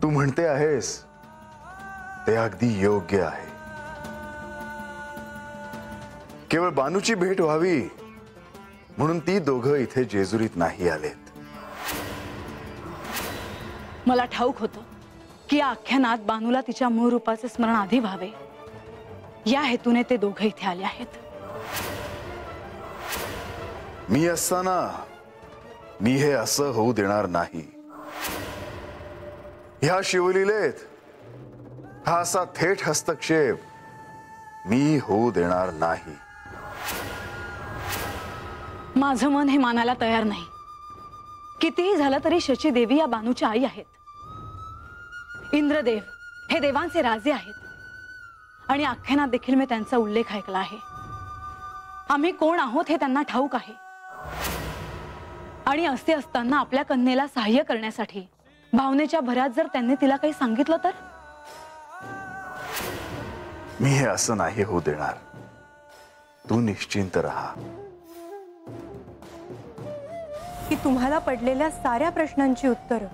तू म्हणते आहेस ते अगदी योग्य आहे। केवळ बानूची भेट व्हावी म्हणून ती दोघं इथे जेजुरीत नाही आलेत। मला ठाऊक होतं की या आख्यानात बानूला तिच्या मूळ रूपाचे स्मरण आधी व्हावे, या हेतूने ते दोघं इथे आले आहेत। मी असताना मी हे असं होऊ देणार नाही। ह्या शिवलीलेत हा असा थेट हस्तक्षेप मी होऊ देणार नाही। माझं मन हे मानायला तयार नाही। कितीही झालं तरी शची देवी या बानूच्या आई आहेत। इंद्रदेव हे देवांचे राजे आहेत आणि आख्यानात देखील मी त्यांचा उल्लेख ऐकला आहे। आम्ही कोण आहोत हे त्यांना ठाऊक आहे आणि असे असताना आपल्या कन्येला सहाय्य करण्यासाठी भावनेच्या भरात जर त्यांनी तिला काही सांगितलं तर? मी हे असं नाही होऊ देणार। तू निश्चिंत राहा की तुम्हाला पडलेल्या साऱ्या प्रश्नांची उत्तरं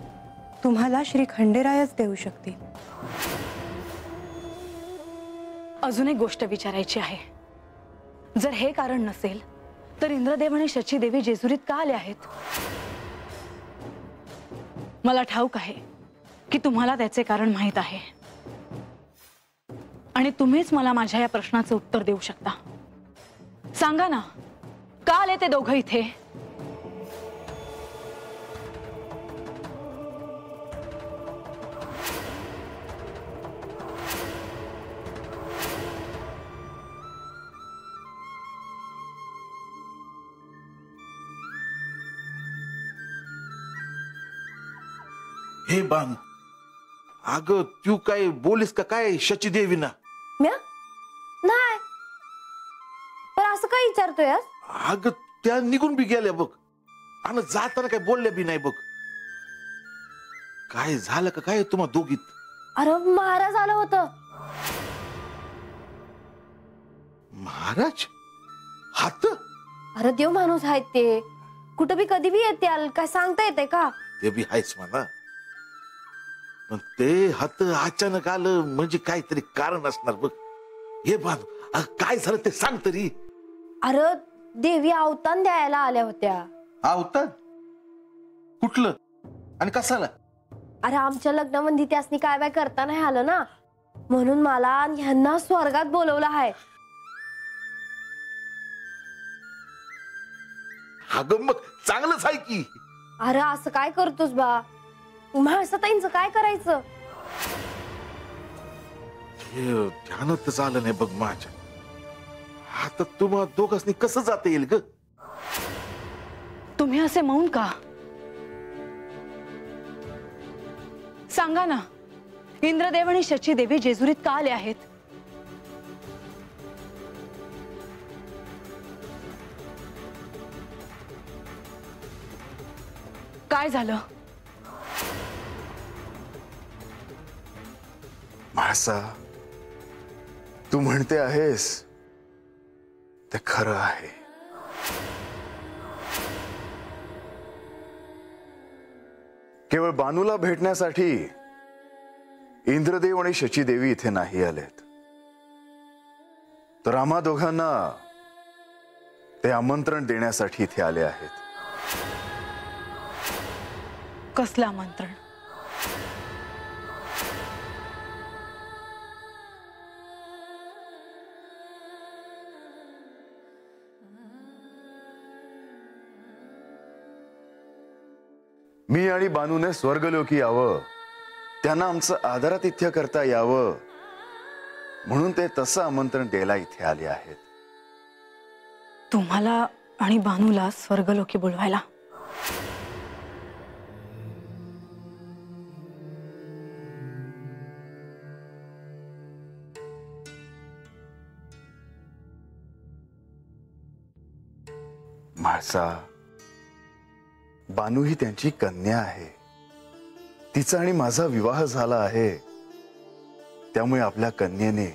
तुम्हाला श्री खंडेरायच देऊ शकतील। अजून एक गोष्ट विचारायची आहे। जर हे कारण नसेल तर इंद्रदेव आणि शची देवी जेजुरीत का आले आहेत? मला ठाऊक आहे की तुम्हाला त्याचे कारण माहित आहे आणि तुम्हीच मला माझ्या या प्रश्नाचं उत्तर देऊ शकता। सांगा ना, का आले ते दोघं इथे? हे बानू, अगं तू काय बोलीस का काय शची देवीना? म्या नाही, पण असं काय विचारतोय? अगं त्या निघून बी गेल्या बघ आणि जाताना काय बोलल्या बी नाही बघ। काय झालं का काय तुम्हा दोघीत? अरे महाराज आलं होतं। महाराज? हात? अरे देव माणूस आहेत ते, कुठं बी कधी बी येतील, काय सांगता येते का? ते बी आहेच म्हणा, पण ते हात अचानक आलं म्हणजे काहीतरी कारण असणार बघ। हे बानू, काय झालं ते सांग तरी। अरे देवी अवतान द्यायला आल्या होत्या। अवतान? कुठलं आणि कशाला? अरे आमच्या लग्नामध्ये त्यासनी काय बाय करता नाही आलं ना, म्हणून मला ह्यांना स्वर्गात बोलवलं आहे। अगं मग चांगलंच आहे की। अरे असं काय करतोस बा? म्हाळसाताईंचं काय करायचं? हे ध्यानातच आलं नाही बघ माझ्या। आता तुम्हा दोघांनी कसं जाता येईल ग? तुम्ही असे मौन का? सांगा ना, इंद्रदेव आणि शची देवी जेजुरीत का आले आहेत? काय झालं? म्हाळसा, तू म्हणते आहेस ते खरं आहे। केवळ बानूला भेटण्यासाठी इंद्रदेव आणि शची देवी इथे नाही आलेत, तर आम्हा दोघांना ते आमंत्रण देण्यासाठी इथे आले आहेत। कसलं आमंत्रण? मी आणि बानूने स्वर्गलोकी यावं, त्यांना आमचं आदरातिथ्य करता यावं म्हणून ते तसं आमंत्रण द्यायला इथे आले आहेत। तुम्हाला आणि बानूला स्वर्गलोकी बोलवायला? म्हाळसा, बानू ही त्यांची कन्या आहे। तिचा आणि माझा विवाह झाला आहे, त्यामुळे आपल्या कन्येने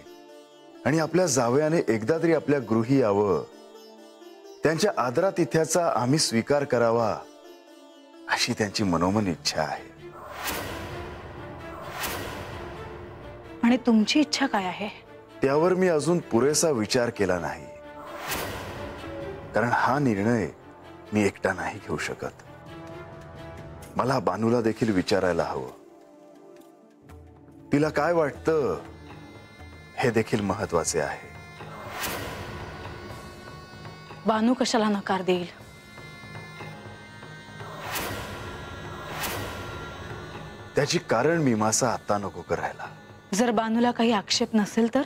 आणि आपल्या जावयाने एकदा तरी आपल्या गृही यावं, त्यांच्या आदरातिथ्याचा आम्ही स्वीकार करावा अशी त्यांची मनोमन इच्छा आहे। आणि तुमची इच्छा काय आहे? त्यावर मी अजून पुरेसा विचार केला नाही, कारण हा निर्णय मी एकटा नाही घेऊ शकत. मला बानूला देखील विचारायला हवं. तिला काय वाटतं हे देखील महत्वाचे आहे. बानू कशाला नकार देईल? त्याची कारण मीमांसा आता नको करायला. जर बानूला काही आक्षेप नसेल तर?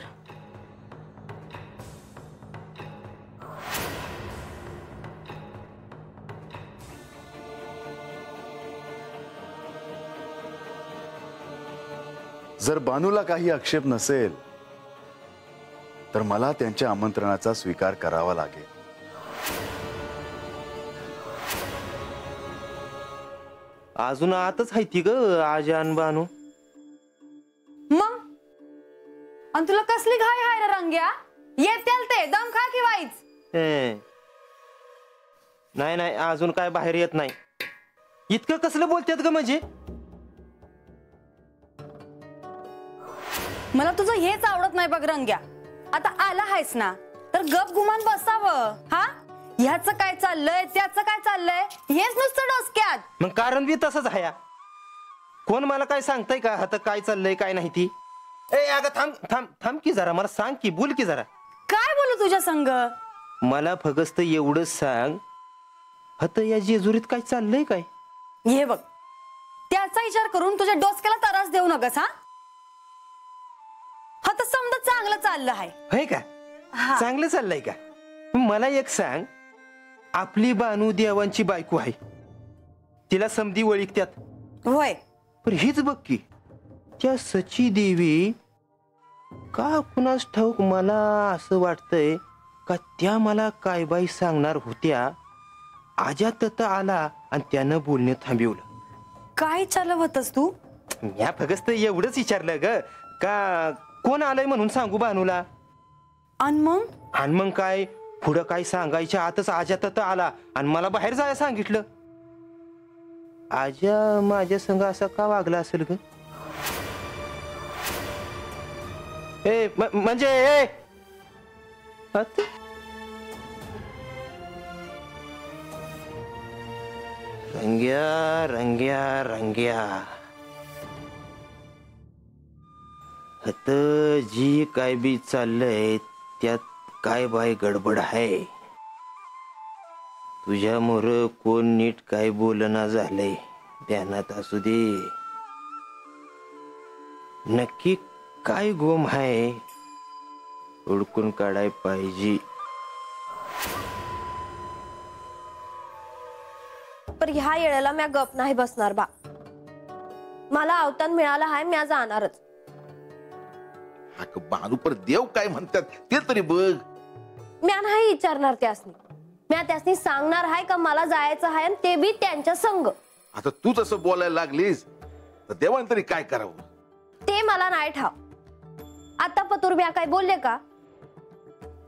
जर बानूला काही आक्षेप नसेल तर मला त्यांच्या आमंत्रणाचा स्वीकार करावा लागेल. अजून आतच आहे ती ग आजान बानू. मग आणि तुला कसली घाई हाय रे रंग्या? येत्याल ते दम खा की वाईच. नाही नाही अजून काय बाहेर येत नाही. इतकं कसलं बोलतात ग? म्हणजे मला तुझं हेच आवडत नाही बघ रंग्या. आता आला आहेस ना तर गप गुमान बसावं. हा ह्याचं काय चाललंय त्याचं काय चाललंय हेच नुसतं डोसक्यात. मग कारण बी तसंच आहे. कोण मला काय सांगताय का आता काय चाललंय काय नाही ती? अगं थांब थांब थांब की जरा, मला सांग की, बोल की जरा. काय बोलू तुझ्या संग? मला फक्त एवढंच सांग, आता या जेजुरीत काय चाललंय काय? हे बघ, त्याचा विचार करून तुझ्या डोसक्याला त्रास देऊ नकस. हा तर समजा चांगलं चाललं आहे. होय का? चांगलं चाललंय का? मला एक सांग, आपली बानू देवांची बायको आहे, तिला समधी ओळखत्यात. होय, पण हीच बघ की त्या सची देवी का कुणास ठाऊक मला असं वाटतंय का त्या मला काय बाई सांगणार होत्या. आजा तत आला आणि त्यानं बोलणे थांबवलं. काय चालव होतस तू? या फक्त एवढंच विचारलं ग का कोण आलंय म्हणून सांगू बानूला. आणि मग काय पुढं काय सांगायच्या आतच आजा तत आला आणि मला बाहेर जायला सांगितलं. आजा माझ्या संग असा का वागला असेल ग? म्हणजे रंग्या रंग्या रंग्या आता जी काय बी चाललंय त्यात काय बाय गडबड आहे. तुझ्यामुळं कोण नीट काय बोलना झालंय ध्यानात असू दे. नक्की काय गोम आहे उडकून काढाय पाहिजे. पर ह्या येळेला म्या गप नाही बसणार बा. मला अवतान मिळाला हाय, म्या जाणारच. बानू पर देव काय म्हणतात ते तरी बघ. म्या नाही विचारणार त्यासनी. म्या त्यासनी सांगणार आहे का मला जायचं आहे, ते बी त्यांच्या संग. आता तू तसं बोलायला लागलीस तर देवान तरी काय करावं ते मला नाही ठाव. आता पतूर ब्या काय बोलले का?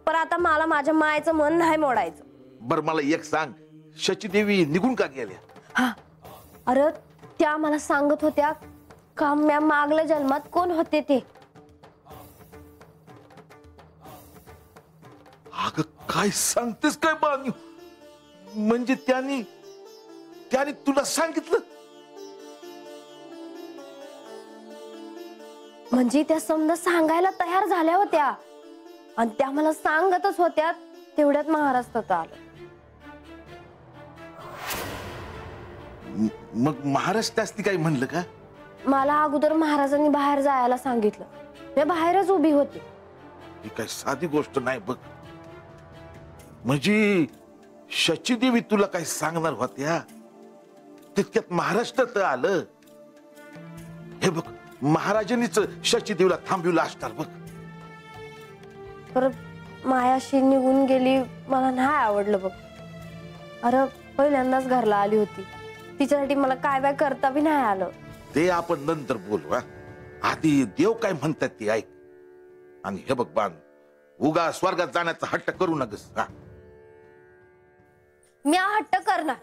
पण आता मला माझ्या मायचं मन नाही मोडायचं. बर मला एक सांग, शची देवी निघून का गेल्या? हा, अरे त्या मला सांगत होत्या का म्या मागल्या जन्मात कोण होते ते. अगं काय सांगतेस काय बानू? म्हणजे त्याने तुला सांगितलं? म्हणजे त्या समजा सांगायला तयार झाल्या होत्या आणि त्या मला सांगतच होत्या. तेवढ्यात महाराष्ट्रात आलं. मग महाराष्ट्रात काही म्हणलं का? मला अगोदर महाराजांनी बाहेर जायला सांगितलं. मी बाहेरच उभी होती. ही काय साधी गोष्ट नाही बघ. म्हणजे शची देवी तुला काय सांगणार होत्या तितक्यात महाराष्ट्रात आलं. हे बघ, महाराजांनीच शची देवीला थांबविलं असणार बघ. पर मायाशी निघून गेली, मला नाही आवडलं बघ. अरे पहिल्यांदाच घरला आली होती, तिच्यासाठी मला काय काय करता बी नाही आलं. ते आपण नंतर बोलू. आधी देव काय म्हणतात ते ऐक. आणि हे बघ बाण, उगा स्वर्गात जाण्याचा हट्ट करू नकस. म्या हट्ट करणार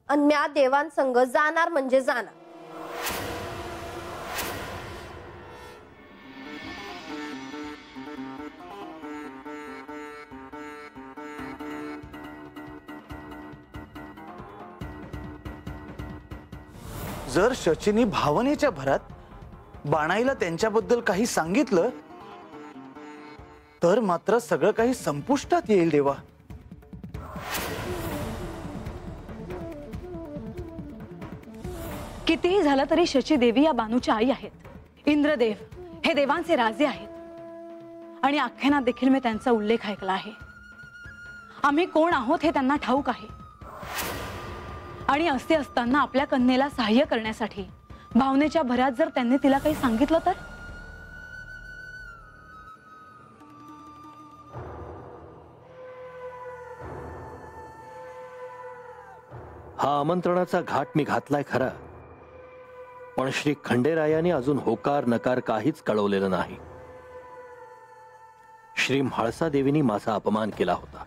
आणि म्या देवांसंग जाणार म्हणजे जाणार. जर शचीने भावनेच्या भरात बाणाईला त्यांच्याबद्दल काही सांगितलं तर मात्र सगळं काही संपुष्टात येईल देवा. कितीही झालं तरी शची देवी या बानूच्या आई आहेत. इंद्रदेव हे देवांचे राजे आहेत आणि आख्यानात देखील मी त्यांचा उल्लेख ऐकला आहे. आम्ही कोण आहोत हे त्यांना ठाऊक आहे. आणि असे असताना आपल्या कन्येला सहाय्य करण्यासाठी भावनेच्या भरात जर त्यांनी तिला काही सांगितलं तर? हा आमंत्रणाचा घाट मी घातलाय खरा, पण श्री खंडेरायाने अजून होकार नकार काहीच कळवलेलं नाही. श्री म्हाळसा देवीनी माझा अपमान केला होता,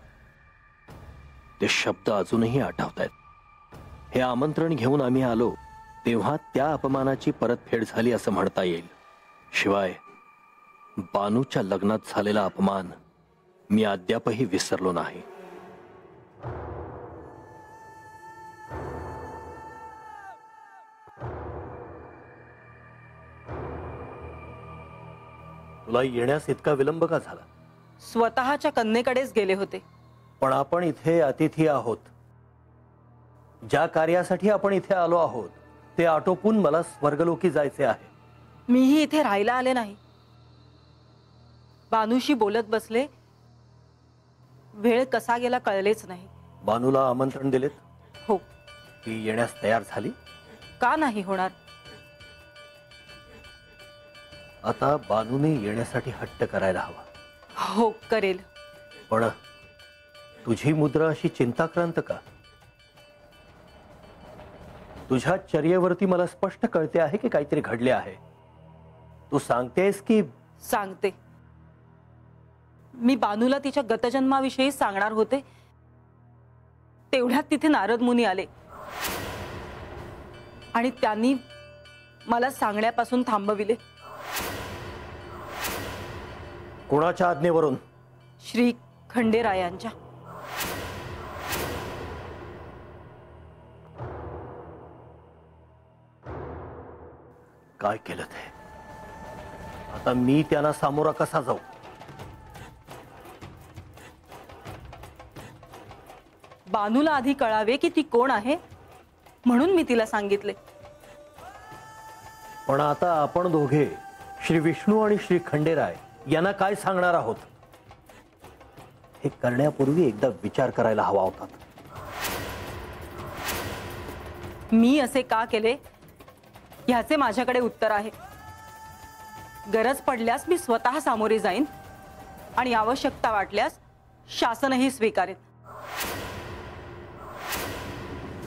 ते शब्द अजूनही आठवतायत. हे आमंत्रण घेऊन आम्ही आलो तेव्हा त्या अपमानाची परतफेड झाली असं म्हणता येईल. शिवाय बानूच्या लग्नात झालेला अपमान मी अद्यापही विसरलो नाही. तुला येण्यास इतका विलंब का झाला? स्वतःच्या कन्येकडेच गेले होते. पण आपण इथे अतिथी आहोत. ज्या कार्यासाठी आपण इथे आलो आहोत ते आटोपून मला स्वर्गलोकी जायचे आहे. मीही इथे राहायला आले नाही. बानूशी बोलत बसले, वेळ कसा गेला कळलेच नाही. बानूला आमंत्रण दिलेत? हो. ती येण्यास तयार झाली? का नाही होणार? आता बानूने येण्यासाठी हट्ट करायला हवा. हो करेल. पण तुझी मुद्रा अशी चिंताक्रांत का? तुझ्या चर्येवरती मला स्पष्ट कळते आहे की काहीतरी घडले आहे. तू सांगतेस की? सांगते. मी बानूला तिच्या गतजन्माविषयी सांगणार होते तेवढ्यात तिथे नारद मुनी आले आणि त्यांनी मला सांगण्यापासून थांबविले. कोणाच्या आज्ञेवरून? श्री खंडेरायांच्या. काय केलं ते? आता मी त्यांना सामोरा कसा जाऊ? बानूला आधी कळावे की ती कोण आहे म्हणून मी तिला सांगितले. पण आता आपण दोघे श्री विष्णू आणि श्री खंडेराय यांना काय सांगणार आहोत हे करण्यापूर्वी एकदा विचार करायला हवा होता. मी असे का केले ह्याचे माझ्याकडे उत्तर आहे. गरज पडल्यास मी स्वतः सामोरे जाईन आणि आवश्यकता वाटल्यास शासनही स्वीकारेल.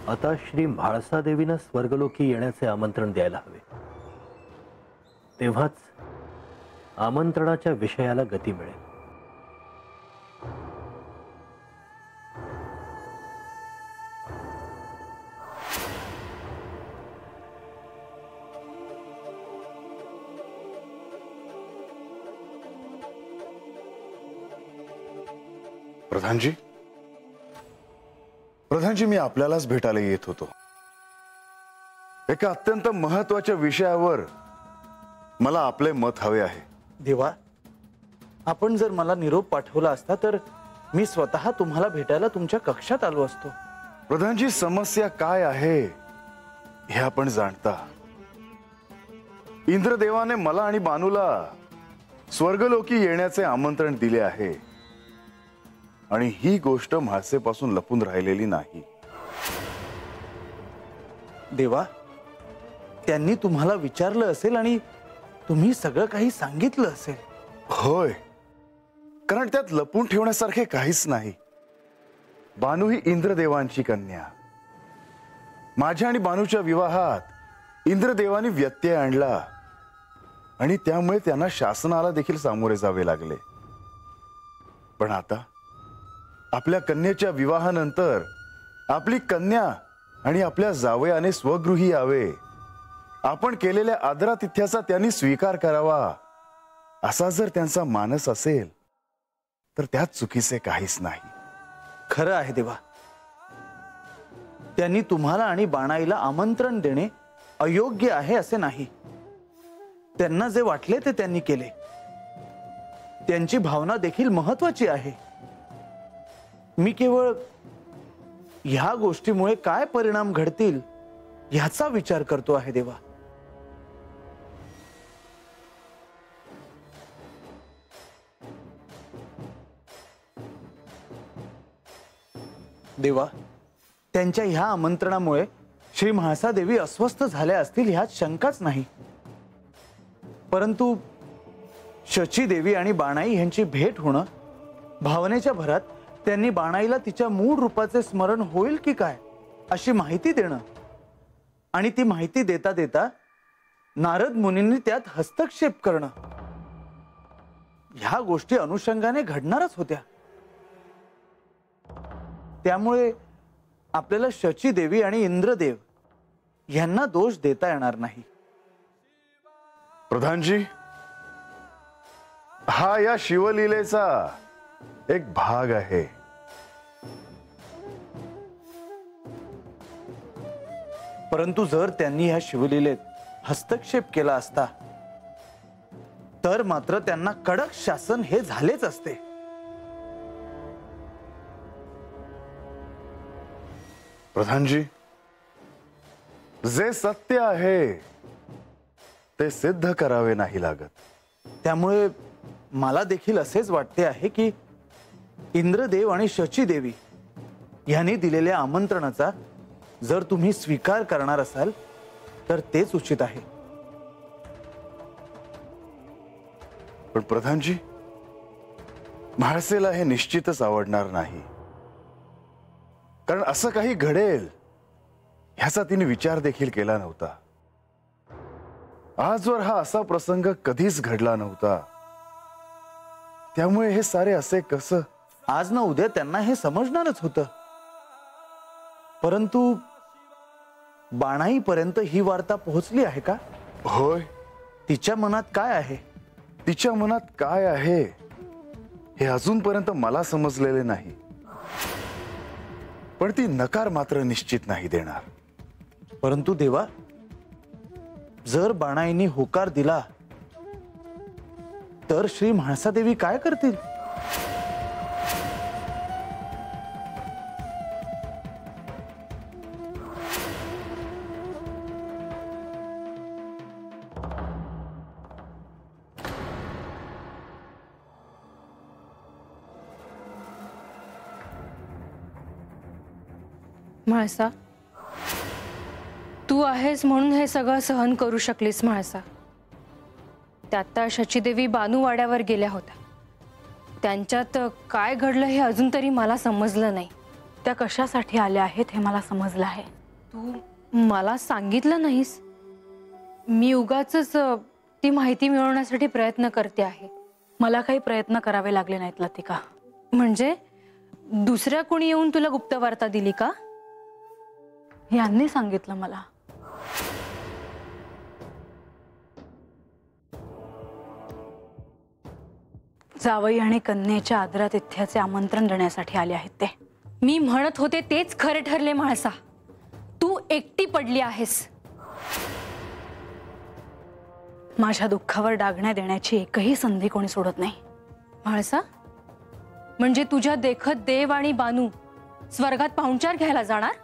आता श्री म्हाळसा देवीनं स्वर्गलोकी येण्याचे आमंत्रण द्यायला हवे. तेव्हाच आमंत्रणाच्या विषयाला गती मिळेल. प्रधानजी, प्रधानजी, मी आपल्यालाच भेटायला येत होतो. एका अत्यंत महत्वाच्या विषयावर मला आपले मत हवे आहे. देवा, आपण जर मला निरोप पाठवला असता तर मी स्वतः तुम्हाला भेटायला तुमच्या कक्षात आलो असतो. प्रधानजी, समस्या काय आहे हे आपण जाणता. इंद्रदेवाने मला आणि बानूला स्वर्गलोकी येण्याचे आमंत्रण दिले आहे आणि ही गोष्ट म्हाळसेपासून लपून राहिलेली नाही. देवा, त्यांनी तुम्हाला विचारलं असेल आणि तुम्ही सगळं काही सांगितलं असेल. होय, कारण त्यात लपून ठेवण्यासारखे काहीच नाही. बानू ही इंद्रदेवांची कन्या. माझ्या आणि बानूच्या विवाहात इंद्रदेवानी व्यत्यय आणला आणि त्यामुळे त्यांना शासनाला देखील सामोरे जावे लागले. पण आता आपल्या कन्येच्या विवाहानंतर आपली कन्या आणि आपल्या जावयाने स्वगृही यावे, आपण केलेल्या आदरातिथ्याचा त्यांनी स्वीकार करावा, असा जर त्यांचा मानस असेल तर त्यात चुकीचे काहीच नाही. खरं आहे देवा, त्यांनी तुम्हाला आणि बाणाईला आमंत्रण देणे अयोग्य आहे असे नाही. त्यांना जे वाटले ते त्यांनी केले. त्यांची भावना देखील महत्वाची आहे. मी केवळ ह्या गोष्टीमुळे काय परिणाम घडतील ह्याचा विचार करतो आहे देवा. देवा, त्यांच्या ह्या आमंत्रणामुळे श्री म्हाळसादेवी अस्वस्थ झाल्या असतील ह्यात शंकाच नाही. परंतु शचीदेवी आणि बाणाई यांची भेट होणं, भावनेच्या भरात त्यांनी बाणाईला तिच्या मूळ रूपाचे स्मरण होईल की काय अशी माहिती देणं आणि ती माहिती देता देता नारद मुनींनी त्यात हस्तक्षेप करणं, ह्या गोष्टी अनुषंगाने घडणारच होत्या. त्यामुळे आपल्याला शचीदेवी आणि इंद्रदेव यांना दोष देता येणार नाही. प्रधानजी, हा या शिवलीलेचा एक भाग आहे. परंतु जर त्यांनी ह्या शिवलीलेत हस्तक्षेप केला असता तर मात्र त्यांना कडक शासन हे झालेच असते. प्रधानजी, जे सत्य आहे ते सिद्ध करावे नाही लागत. त्यामुळे मला देखील असेच वाटते आहे की इंद्रदेव आणि शचीदेवी यांनी दिलेल्या आमंत्रणाचा जर तुम्ही स्वीकार करणार असाल तर तेच उचित आहे. पण प्रधानजी, म्हाळसेला हे निश्चितच आवडणार नाही. कारण असं काही घडेल ह्याचा तिने विचार देखील केला नव्हता. आजवर हा असा प्रसंग कधीच घडला नव्हता. त्यामुळे हे सारे असे कसं. आज ना उद्या त्यांना हे समजणारच होतं. परंतु बाणाईपर्यंत ही वार्ता पोहोचली आहे का? होय. तिच्या मनात काय आहे? तिच्या मनात काय आहे हे अजूनपर्यंत मला समजलेले नाही. पण ती नकार मात्र निश्चित नाही देणार. परंतु देवा, जर बाणाईंनी होकार दिला तर श्री म्हाळसादेवी काय करतील? म्हाळसा, तू आहेस म्हणून हे सगळं सहन करू शकलीस म्हाळसा. त्यात शचीदेवी बानूवाड्यावर गेल्या होत्या. त्यांच्यात काय घडलं हे अजून तरी मला समजलं नाही. त्या कशासाठी आल्या आहेत हे मला समजलं आहे. तू मला सांगितलं नाहीस. मी उगाचच ती माहिती मिळवण्यासाठी प्रयत्न करते आहे. मला काही प्रयत्न करावे लागले नाहीत लतिका. म्हणजे दुसऱ्या कोणी येऊन तुला गुप्तवार्ता दिली का? यांनी सांगितलं मला. जावई आणि कन्येच्या आदरातिथ्याचे आमंत्रण देण्यासाठी आले आहेत ते. मी म्हणत होते तेच खरे ठरले म्हाळसा. तू एकटी पडली आहेस. माझ्या दुःखावर डागण्या देण्याची एकही संधी कोणी सोडत नाही. म्हाळसा, म्हणजे तुझ्या देखत देव आणि बानू स्वर्गात पाहुणचार घ्यायला जाणार?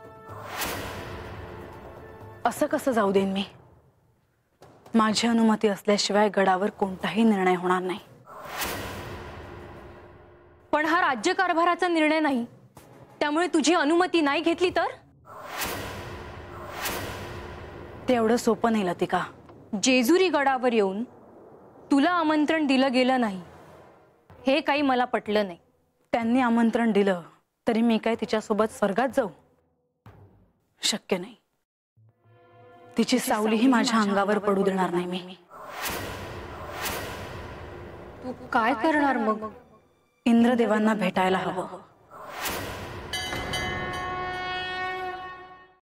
असं कसं जाऊ देईन मी? माझी अनुमती असल्याशिवाय गडावर कोणताही निर्णय होणार नाही. पण हा राज्यकारभाराचा निर्णय नाही. त्यामुळे तुझी अनुमती नाही घेतली तर? ते एवढं सोपं नाही लतिका. जेजुरी गडावर येऊन तुला आमंत्रण दिलं गेलं नाही हे काही मला पटलं नाही. त्यांनी आमंत्रण दिलं तरी मी काय तिच्यासोबत स्वर्गात जाऊ? शक्य नाही. तिची सावलीही माझ्या अंगावर पडू देणार नाही मी. तू काय करणार मग? इंद्रदेवांना भेटायला हवं.